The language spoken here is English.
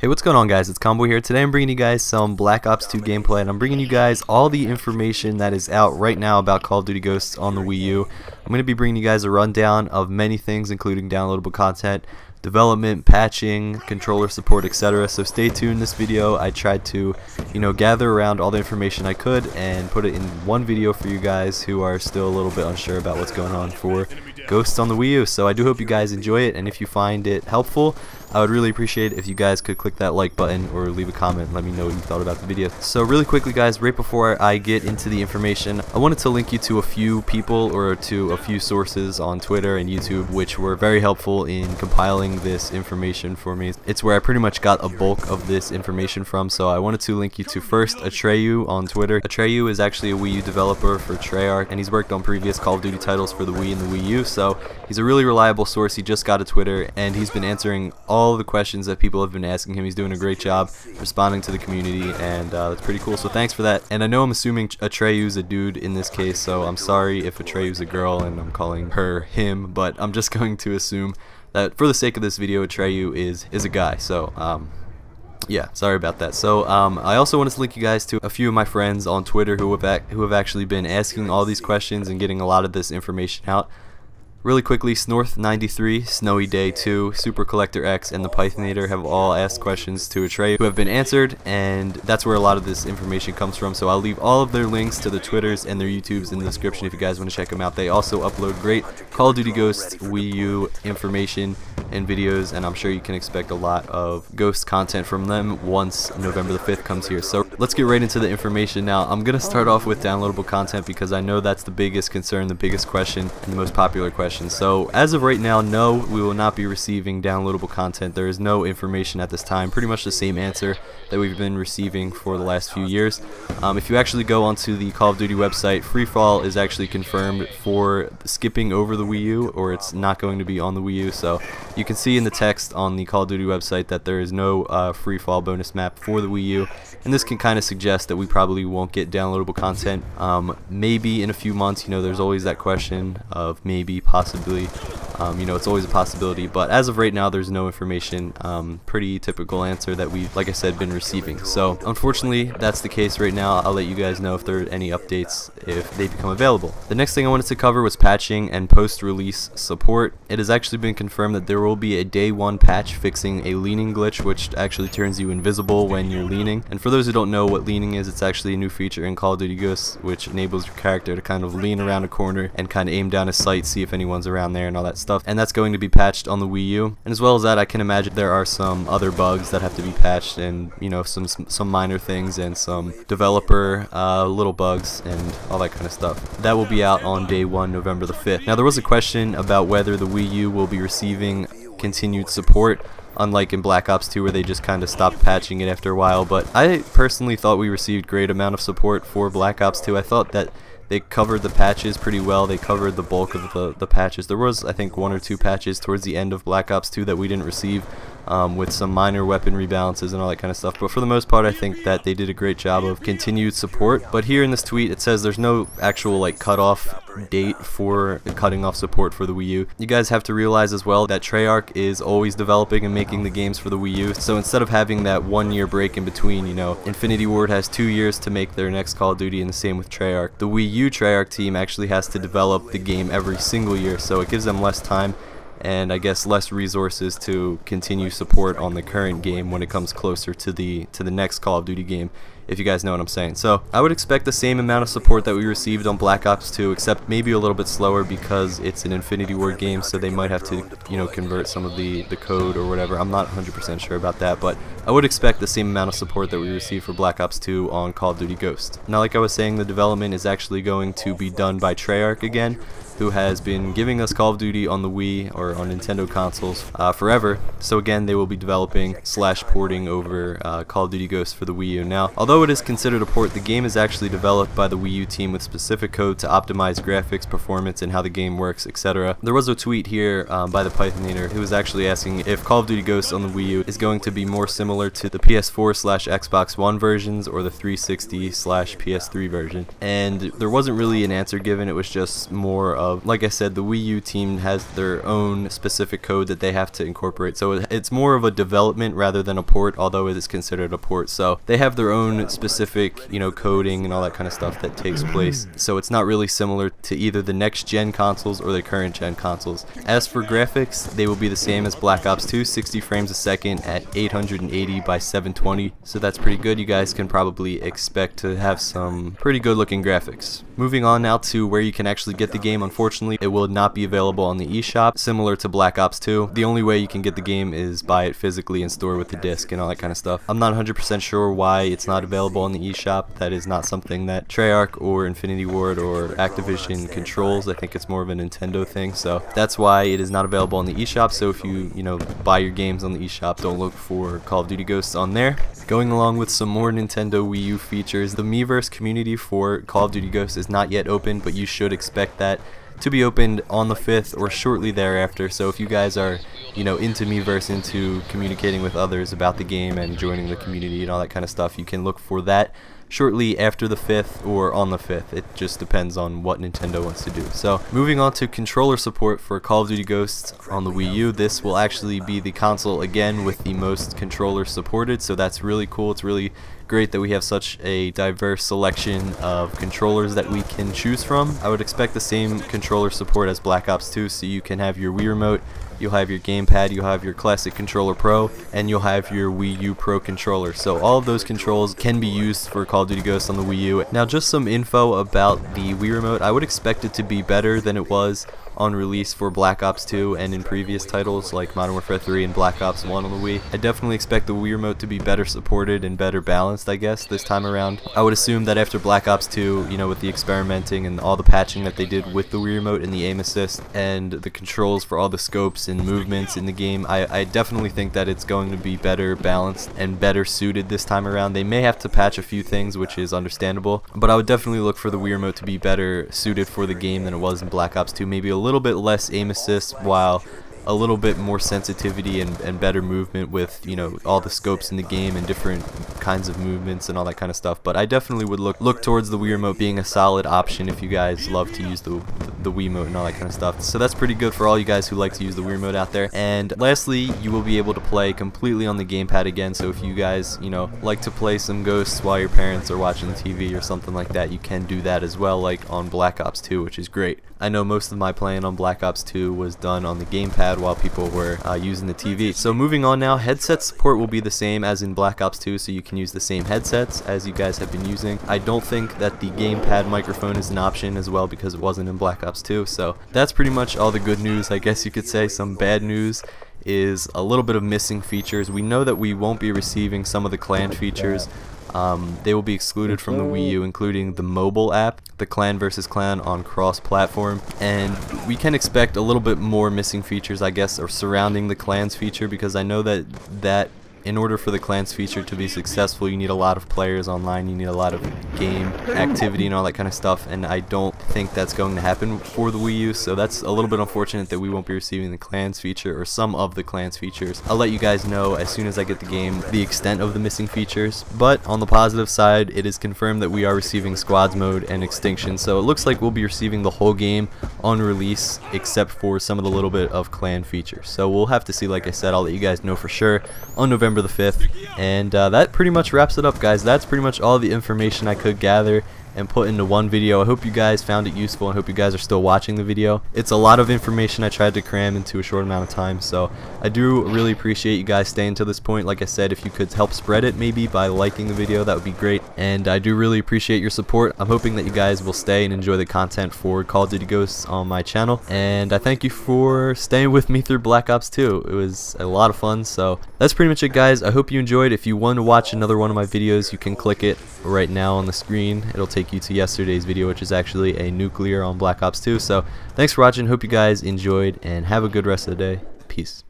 Hey, what's going on, guys? It's Combo here. Today I'm bringing you guys some Black Ops 2 gameplay, and I'm bringing you guys all the information that is out right now about Call of Duty Ghosts on the Wii U. I'm going to be bringing you guys a rundown of many things, including downloadable content, development, patching, controller support, etc. So stay tuned. In this video I tried to, gather around all the information I could and put it in one video for you guys who are still a little bit unsure about what's going on for Ghosts on the Wii U. So I do hope you guys enjoy it, and if you find it helpful, I would really appreciate it if you guys could click that like button or leave a comment and let me know what you thought about the video. So really quickly, guys, right before I get into the information, I wanted to link you to a few people or to a few sources on Twitter and YouTube which were very helpful in compiling this information for me. It's where I pretty much got a bulk of this information from, so I wanted to link you to first Atreyu on Twitter. Atreyu is actually a Wii U developer for Treyarch, and he's worked on previous Call of Duty titles for the Wii and the Wii U, so he's a really reliable source. He just got a Twitter, and he's been answering all the questions that people have been asking him. He's doing a great job responding to the community, and that's pretty cool, so thanks for that. And I know I'm assuming Atreyu's a dude in this case, so I'm sorry if Atreyu's a girl and I'm calling her him, but I'm just going to assume that for the sake of this video, Atreyu is a guy. So yeah, sorry about that. So I also wanted to link you guys to a few of my friends on Twitter who have actually been asking all these questions and getting a lot of this information out. Really quickly, Snorth93, Snowy Day 2, Super Collector X, and the Pythonator have all asked questions to Atreyu who have been answered, and that's where a lot of this information comes from. So I'll leave all of their links to the Twitters and their YouTubes in the description if you guys want to check them out. They also upload great Call of Duty Ghosts Wii U information and videos, and I'm sure you can expect a lot of Ghost content from them once November the 5th comes here. So let's get right into the information now. I'm going to start off with downloadable content because I know that's the biggest concern, the biggest question, and the most popular question. So as of right now, no, we will not be receiving downloadable content. There is no information at this time. Pretty much the same answer that we've been receiving for the last few years. If you actually go onto the Call of Duty website, freefall is actually confirmed for skipping over the Wii U, or it's not going to be on the Wii U. So you can see in the text on the Call of Duty website that there is no freefall bonus map for the Wii U, and this can kind of suggest that we probably won't get downloadable content. Maybe in a few months. There's always that question of maybe, possibly, it's always a possibility, but as of right now there's no information. Pretty typical answer that we've, like I said, been receiving. So unfortunately that's the case right now. I'll let you guys know if there are any updates if they become available. The next thing I wanted to cover was patching and post-release support. It has actually been confirmed that there will be a day one patch fixing a leaning glitch, which actually turns you invisible when you're leaning. And for those who don't know what leaning is, it's actually a new feature in Call of Duty Ghosts which enables your character to kind of lean around a corner and kind of aim down a sight, see if anyone's around there and all that stuff, and that's going to be patched on the Wii U. And as well as that, I can imagine there are some other bugs that have to be patched, and some minor things and some developer little bugs and all that kind of stuff. That will be out on day one, November the 5th. Now there was a question about whether the Wii U will be receiving continued support, unlike in Black Ops 2 where they just kind of stopped patching it after a while, but I personally thought we received great amount of support for Black Ops 2. I thought that they covered the patches pretty well. They covered the bulk of the patches. There was, I think, 1 or 2 patches towards the end of Black Ops 2 that we didn't receive, with some minor weapon rebalances and all that kind of stuff. But for the most part, I think that they did a great job of continued support. But here in this tweet, it says there's no actual cutoff date for cutting off support for the Wii U. You guys have to realize as well that Treyarch is always developing and making the games for the Wii U. So instead of having that 1-year break in between, Infinity Ward has 2 years to make their next Call of Duty, and the same with Treyarch. The Wii U Treyarch team actually has to develop the game every single year, so it gives them less time and I guess less resources to continue support on the current game when it comes closer to the next Call of Duty game, if you guys know what I'm saying. So I would expect the same amount of support that we received on Black Ops 2, except maybe a little bit slower because it's an Infinity Ward game, so they might have to convert some of the code or whatever. I'm not 100% sure about that, but I would expect the same amount of support that we received for Black Ops 2 on Call of Duty Ghosts. Now, like I was saying, the development is actually going to be done by Treyarch again, who has been giving us Call of Duty on the Wii or on Nintendo consoles forever. So again, they will be developing / porting over Call of Duty Ghosts for the Wii U. Now, although it is considered a port, the game is actually developed by the Wii U team with specific code to optimize graphics, performance, and how the game works, etc. There was a tweet here by the Pythonator who was actually asking if Call of Duty Ghosts on the Wii U is going to be more similar to the PS4 / Xbox One versions or the 360 / PS3 version. And there wasn't really an answer given. It was just more of of, like I said, the Wii U team has their own specific code that they have to incorporate. So it's more of a development rather than a port, although it is considered a port. So they have their own specific, coding and all that kind of stuff that takes place. So it's not really similar to either the next gen consoles or the current gen consoles. As for graphics, they will be the same as Black Ops 2, 60 frames a second at 880 by 720. So that's pretty good. You guys can probably expect to have some pretty good looking graphics. Moving on now to where you can actually get the game. Unfortunately, it will not be available on the eShop, similar to Black Ops 2. The only way you can get the game is buy it physically and store with the disc and all that kind of stuff. I'm not 100% sure why it's not available on the eShop. That is not something that Treyarch or Infinity Ward or Activision controls. I think it's more of a Nintendo thing, so that's why it is not available on the eShop. So if you buy your games on the eShop, don't look for Call of Duty Ghosts on there. Going along with some more Nintendo Wii U features, the Miiverse community for Call of Duty Ghosts is not yet open, but you should expect that to be opened on the 5th or shortly thereafter. So if you guys are into Miiverse, into communicating with others about the game and joining the community and all that kind of stuff, you can look for that shortly after the 5th or on the 5th. It just depends on what Nintendo wants to do. So moving on to controller support for Call of Duty Ghosts on the Wii U. This will actually be the console again with the most controllers supported, so that's really cool. It's really great that we have such a diverse selection of controllers that we can choose from. I would expect the same controller support as Black Ops 2, so you can have your Wii Remote, you'll have your Gamepad, you'll have your Classic Controller Pro, and you'll have your Wii U Pro controller. So all of those controls can be used for Call of Duty Ghosts on the Wii U. Now just some info about the Wii Remote. I would expect it to be better than it was on release for Black Ops 2 and in previous titles like Modern Warfare 3 and Black Ops 1 on the Wii. I definitely expect the Wii Remote to be better supported and better balanced, I guess, this time around. I would assume that after Black Ops 2, with the experimenting and all the patching that they did with the Wii Remote and the aim assist and the controls for all the scopes and movements in the game, I definitely think that it's going to be better balanced and better suited this time around. They may have to patch a few things, which is understandable, but I would definitely look for the Wii Remote to be better suited for the game than it was in Black Ops 2. Maybe a little bit less aim assist while a little bit more sensitivity and better movement with all the scopes in the game and different kinds of movements and all that kind of stuff. But I definitely would look towards the Wii Remote being a solid option if you guys love to use the Wiimote and all that kind of stuff. So that's pretty good for all you guys who like to use the Wii Remote out there. And lastly, you will be able to play completely on the Gamepad again. So if you guys like to play some Ghosts while your parents are watching TV or something like that, you can do that as well, like on Black Ops 2, which is great. I know most of my playing on Black Ops 2 was done on the Gamepad while people were using the TV. So moving on now, headset support will be the same as in Black Ops 2, so you can use the same headsets as you guys have been using. I don't think that the Gamepad microphone is an option as well because it wasn't in Black Ops 2, so that's pretty much all the good news, I guess you could say. Some bad news is a little bit of missing features. We know that we won't be receiving some of the clan features. They will be excluded from the Wii U, including the mobile app, the clan versus clan on cross-platform, and we can expect a little bit more missing features, I guess, or surrounding the clans feature, because I know that in order for the clans feature to be successful, you need a lot of players online, you need a lot of game activity and all that kind of stuff, and I don't think that's going to happen for the Wii U, so that's a little bit unfortunate that we won't be receiving the clans feature or some of the clans features. I'll let you guys know as soon as I get the game the extent of the missing features, but on the positive side, it is confirmed that we are receiving squads mode and extinction, so it looks like we'll be receiving the whole game on release except for some of the little bit of clan features. So we'll have to see. Like I said, I'll let you guys know for sure on November the 5th, and that pretty much wraps it up, guys. That's pretty much all the information I could gather and put into one video. I hope you guys found it useful and hope you guys are still watching the video. It's a lot of information I tried to cram into a short amount of time, so I do really appreciate you guys staying to this point. Like I said, if you could help spread it maybe by liking the video, that would be great, and I do really appreciate your support. I'm hoping that you guys will stay and enjoy the content for Call of Duty Ghosts on my channel, and I thank you for staying with me through Black Ops 2. It was a lot of fun, so that's pretty much it, guys. I hope you enjoyed. If you want to watch another one of my videos, you can click it right now on the screen. It'll take you to yesterday's video, which is actually a nuclear on Black Ops 2. So thanks for watching, hope you guys enjoyed, and have a good rest of the day. Peace.